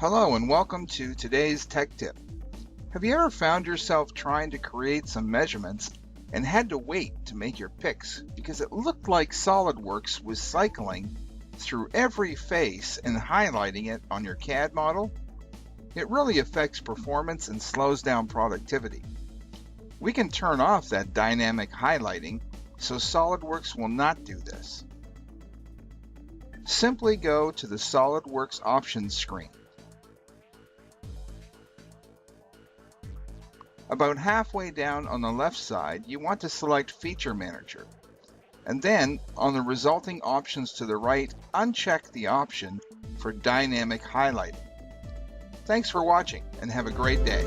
Hello and welcome to today's tech tip. Have you ever found yourself trying to create some measurements and had to wait to make your picks because it looked like SOLIDWORKS was cycling through every face and highlighting it on your CAD model? It really affects performance and slows down productivity. We can turn off that dynamic highlighting so SOLIDWORKS will not do this. Simply go to the SOLIDWORKS options screen. About halfway down on the left side, you want to select Feature Manager. And then, on the resulting options to the right, uncheck the option for Dynamic Highlighting. Thanks for watching and have a great day.